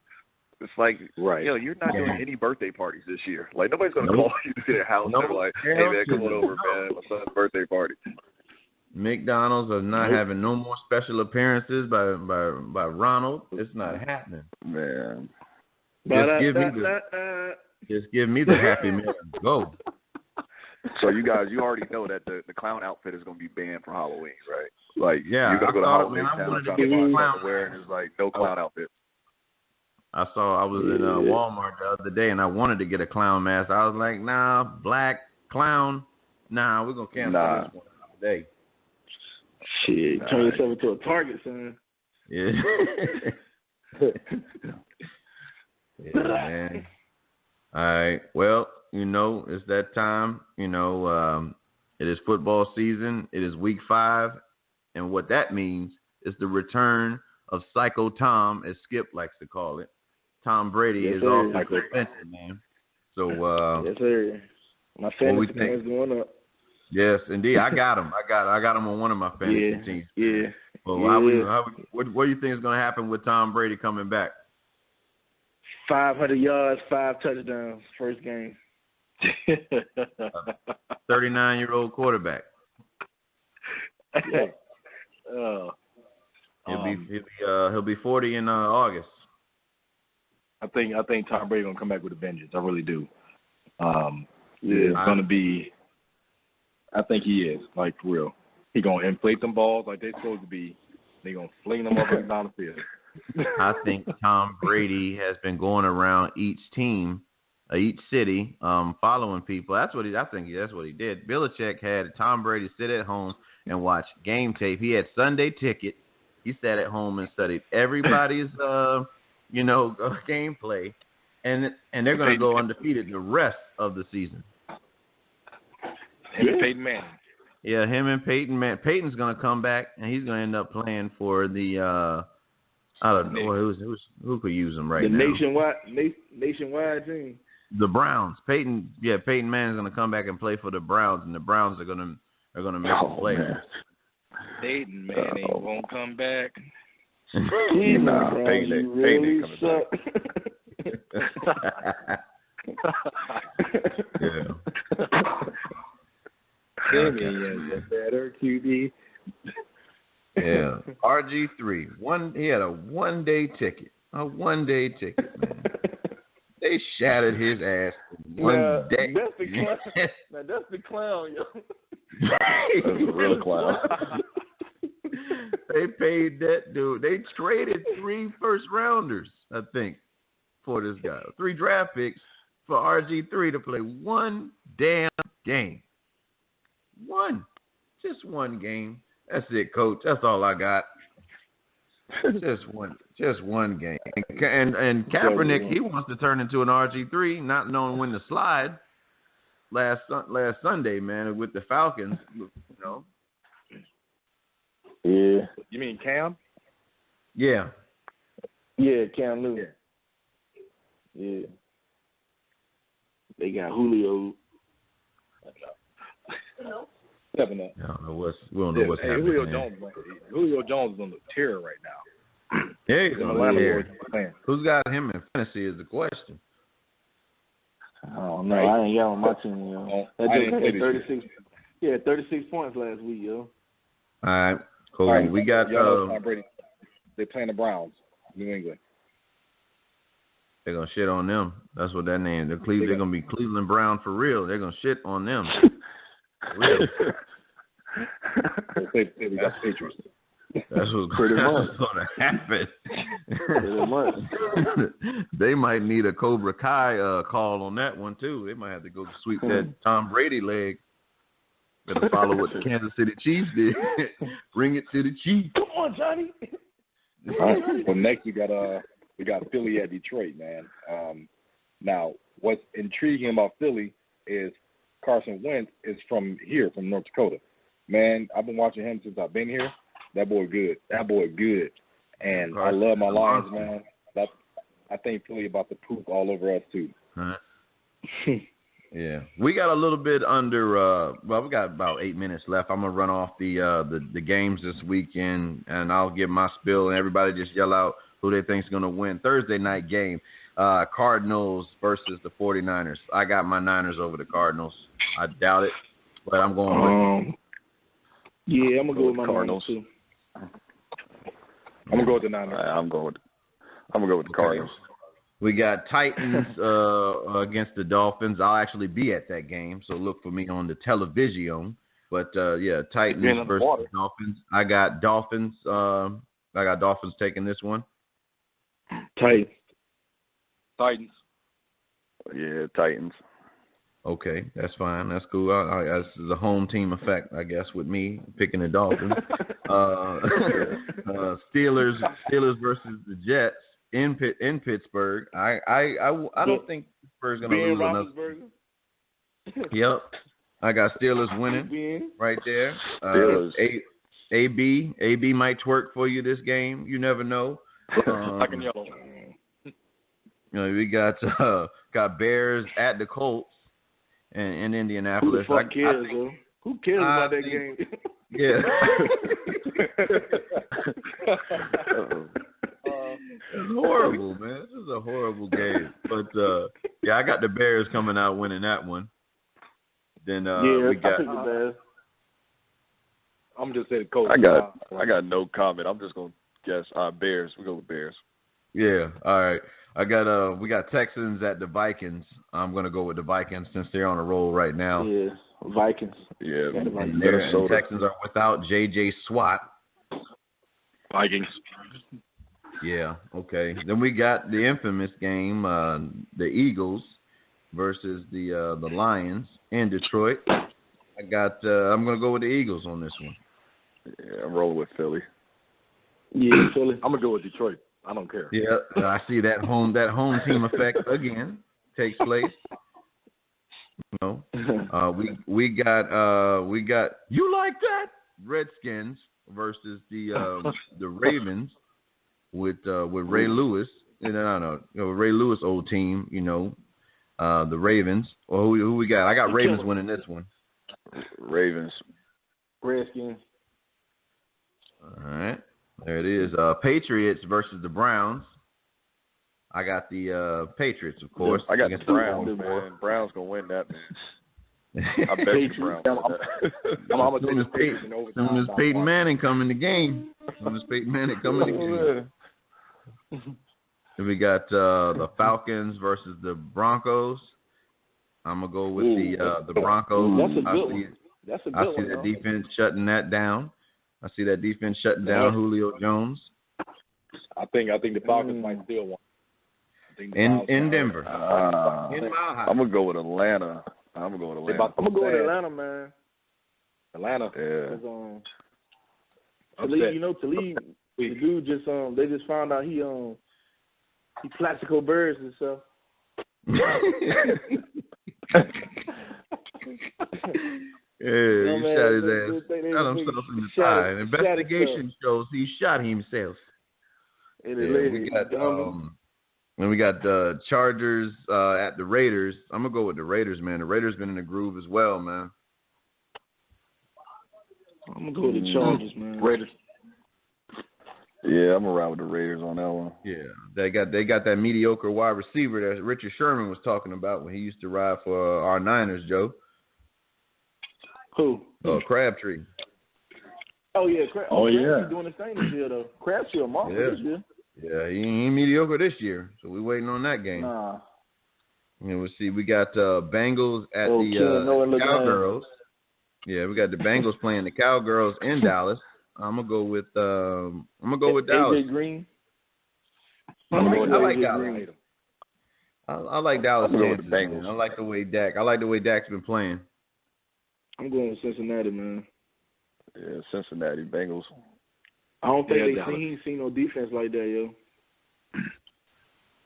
It's like, you're not doing any birthday parties this year. Like, nobody's going to call you to their house. They're like, hey, man, come on over, man. My son's birthday party. McDonald's are not having no more special appearances by Ronald. It's not happening. Man. Just give me the Happy Meal and go. So you already know that the clown outfit is going to be banned for Halloween, right? Like, yeah, you're going to go to Halloween I Town wanted to and get find clown something to wear, and it's like, no clown outfit. I was in Walmart the other day, and I wanted to get a clown mask. I was like, nah, black clown. Nah, we're going to cancel this one today. Shit, turn yourself into a target, son. Yeah. Yeah, man. All right. Well, it's that time. It is football season. It is week 5. And what that means is the return of Psycho Tom, as Skip likes to call it. Tom Brady is off the suspension, man. So, yes, sir. My fantasy points going up. Yes, indeed. I got him. I got him on one of my fantasy teams. Yeah. Well, what do you think is going to happen with Tom Brady coming back? 500 yards, 5 touchdowns, first game. 39-year-old quarterback. Yeah. He'll be 40 in August. I think Tom Brady gonna come back with a vengeance. I really do. It's gonna be. I think he is, like, for real. He gonna inflate them balls like they're supposed to be. They gonna fling them up and down the field. I think Tom Brady has been going around each team, each city, following people. I think that's what he did. Belichick had Tom Brady sit at home and watch game tape. He had Sunday ticket. He sat at home and studied everybody's, gameplay, and they're going to go undefeated the rest of the season. Him and Peyton Manning. Yeah, him and Peyton Manning. Peyton's going to come back, and he's going to end up playing for the I don't know who could use him now. The nationwide team. The Browns. Peyton Manning's going to come back and play for the Browns, and the Browns are going to make a play. Man. Peyton Manning won't come back. Peyton ain't coming back. Timmy is a better QB. Yeah, RG3. He had a one-day ticket. Man. They shattered his ass in one day. That's the clown. Now that's the clown, yo. That's a real clown. They paid that dude. They traded 3 first-rounders, I think, for this guy. 3 draft picks for RG3 to play one damn game. One. Just one game. That's it, Coach. That's all I got. Just one game. And Kaepernick, he wants to turn into an RG3, not knowing when to slide. Last Sunday, man, with the Falcons, you know. Yeah. You mean Cam? Yeah. Yeah, Cam Newton. Yeah. They got Julio. Never know. We don't know what's happening. Julio Jones is on the tear right now. Yeah, he's on the tear. Who's got him in fantasy is the question. Oh no, I ain't got on my team, yo. That dude had 36. Yeah, 36 points last week, yo. All right, cool. All right, we got Tom Brady. They're playing the Browns, New England. They're gonna shit on them. That's what that name. They're gonna be Cleveland Brown for real. They're gonna shit on them. For real. We got Patriots. That's what's gonna happen. Pretty much. They might need a Cobra Kai call on that one too. They might have to go sweep that Tom Brady leg. Better follow what the Kansas City Chiefs did. Bring it to the Chiefs. Come on, Johnny. Well, next we got Philly at Detroit, man. Now, what's intriguing about Philly is Carson Wentz is from North Dakota. Man, I've been watching him since I've been here. That boy good. And Carson, I love my Lions, man. I think Philly about to poop all over us too. Yeah, we got a little bit under. We got about 8 minutes left. I'm gonna run off the games this weekend, and I'll give my spiel, and everybody just yell out who they think's gonna win. Thursday night game, Cardinals versus the 49ers. I got my Niners over the Cardinals. I doubt it, but I'm going with. Yeah, I'm gonna go with my Cardinals too. I'm gonna go with the Niners. I'm gonna go with the Cardinals. We got Titans against the Dolphins. I'll actually be at that game, so look for me on the television. But Titans versus Dolphins. I got Dolphins. Taking this one. Titans. Yeah, Titans. Okay, that's fine. That's cool. This is a home team effect, I guess, with me picking the Dolphins. Steelers versus the Jets in Pittsburgh. I don't think Pittsburgh's gonna lose enough. Yep, I got Steelers winning right there. Steelers. AB might twerk for you this game. You never know. I can yellow. We got Bears at the Colts. In Indianapolis. Who the fuck cares, though? Who cares about that game? Yeah. It's horrible, man. This is a horrible game. But, I got the Bears coming out winning that one. Then we got... the Bears. I'm just saying the Colts. I got no comment. I'm just going to guess Bears. We go with Bears. Yeah, all right. We got Texans at the Vikings. I'm going to go with the Vikings since they're on a roll right now. Yeah, Vikings. Yeah, and the Texans are without J.J. Swat. Vikings. Yeah, okay. Then we got the infamous game, the Eagles versus the Lions in Detroit. I'm going to go with the Eagles on this one. Yeah, I'm rolling with Philly. Yeah, Philly. I'm going to go with Detroit. I don't care. Yeah, I see that home team effect again takes place. We got you like that Redskins versus the Ravens with Ray Lewis. Ray Lewis old team. The Ravens. Well, who we got? I got Ravens winning this one. Ravens. Redskins. All right. There it is. Patriots versus the Browns. I got the Patriots, of course. I got the Browns, man. Browns going to win that, man. I bet you Browns win that. As soon as Peyton Manning come in the game. Then we got the Falcons versus the Broncos. I'm going to go with the Broncos. That's a good one. I see that defense shutting that down. I see that defense shutting down Julio Jones. I think the Falcons might steal one. In Denver. I'm gonna go with Atlanta. I'm gonna go with Atlanta, man. Atlanta. Yeah. Talib, Talib, the dude just they just found out he Plaxico birds himself. Yeah, he shot his ass. Shot himself in the thigh. An investigation shows he shot himself. We got the Chargers at the Raiders. I'm gonna go with the Raiders, man. The Raiders been in the groove as well, man. I'm gonna go with the Chargers, man. Raiders. Yeah, I'm around with the Raiders on that one. Yeah, they got that mediocre wide receiver that Richard Sherman was talking about when he used to ride for our Niners, Joe. Who? Crabtree. Oh yeah, Crabtree doing his thing this year though. Crabtree a monster this year. Yeah, he ain't mediocre this year, so we're waiting on that game. Nah. And we'll see. We got Bengals at the Cowgirls. Yeah, we got the Bengals playing the Cowgirls in Dallas. I'm gonna go with Dallas. AJ Green. I like Dallas. I like Dallas chances, man. I like the way Dak's been playing. I'm going with Cincinnati, man. Yeah, Cincinnati Bengals. I don't think he ain't seen no defense like that, yo.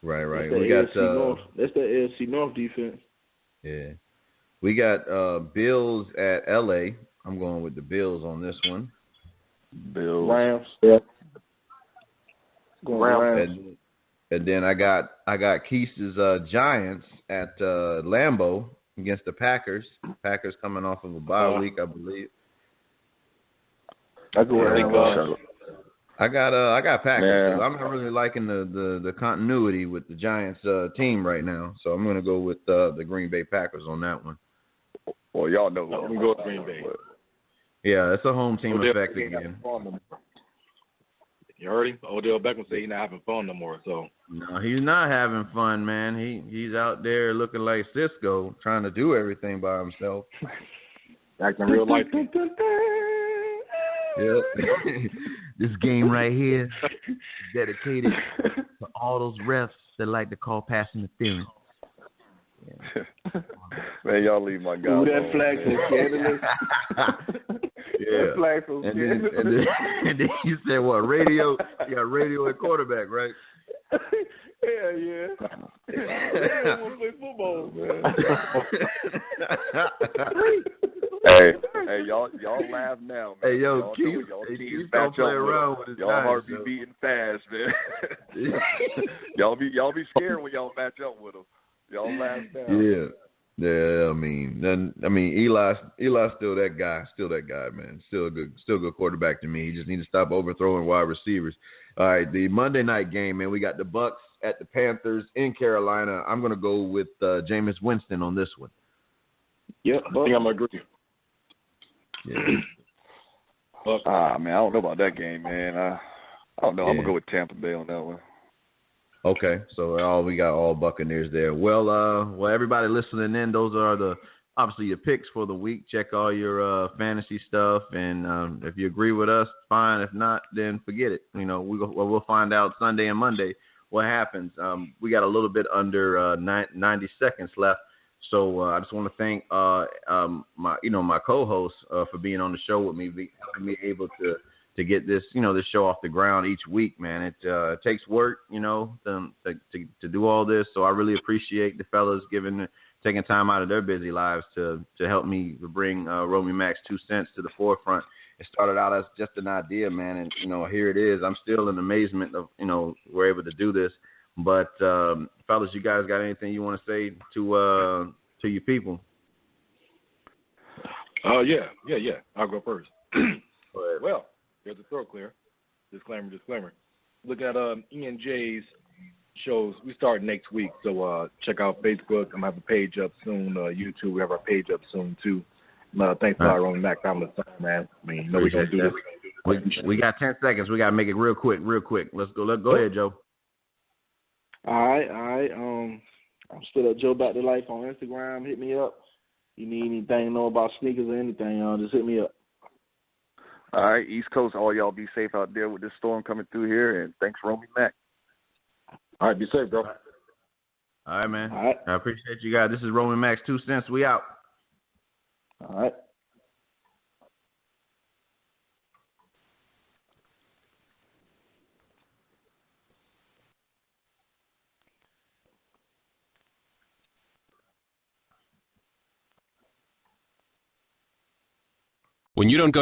Right. We got North. That's the AFC North defense. Yeah. We got Bills at LA. I'm going with the Bills on this one. Bills. Rams. Yeah. Rams. And then I got Quis's Giants at Lambeau against the Packers. Packers coming off of a bye week, I believe. I got Packers. I'm not really liking the continuity with the Giants team right now, so I'm going to go with the Green Bay Packers on that one. Well, y'all know. I'm going to go with Green Bay. Yeah, it's a home team effect again. You heard him? Odell Beckham said he's not having fun no more. So no, he's not having fun, man. He's out there looking like Cisco, trying to do everything by himself. Acting real life. Yep. This game right here is dedicated to all those refs that like to call pass interference. Yeah. Man, y'all leave my guy. Ooh, that flag so scandalous. Yeah. That flag so scandalous. And then you said what? Radio? You got radio at quarterback, right? Hell yeah. They want to play football, man. Hey, y'all laugh now, man. Hey, yo, Keith don't play around with his y'all heart be beating fast, man. y'all be scared when y'all match up with them. Y'all laugh now. Yeah. I mean, Eli's still that guy, man. Still a good quarterback to me. He just needs to stop overthrowing wide receivers. All right, the Monday night game, man. We got the Bucks at the Panthers in Carolina. I'm gonna go with Jameis Winston on this one. Yep, I think I'm gonna agree. Yeah. Man, I don't know about that game, man. I don't know. I'm gonna go with Tampa Bay on that one. Okay, so we got all Buccaneers there. Well, everybody listening in, those are obviously your picks for the week. Check all your fantasy stuff, and if you agree with us, fine. If not, then forget it. We'll find out Sunday and Monday what happens. We got a little bit under 90 seconds left, so I just want to thank my co-host for being on the show with me, helping me able to get this this show off the ground each week, man. It takes work, to do all this. So I really appreciate the fellas taking time out of their busy lives to help me bring Romey-Mak's 2 cents to the forefront. It started out as just an idea, man, and here it is. I'm still in amazement of we're able to do this. But fellas, you guys got anything you want to say to your people? Yeah. I'll go first. Well, there's a throat clear. Disclaimer. Look at E&J's shows. We start next week, so check out Facebook. I'm going to have a page up soon. YouTube, we have our page up soon, too. Thanks to our Romey-Mak family, man. We going to do this. We got 10 seconds. We got to make it real quick. Let's go. Go ahead, Joe. All right. I'm still at Joe Back to Life on Instagram. Hit me up. You need anything to know about sneakers or anything, just hit me up. All right, East Coast, all y'all be safe out there with this storm coming through here, and thanks, Romey-Mak. All right, be safe, bro. All right, man. All right. I appreciate you guys. This is Romey-Mak's 2 cents. We out. All right. When you don't go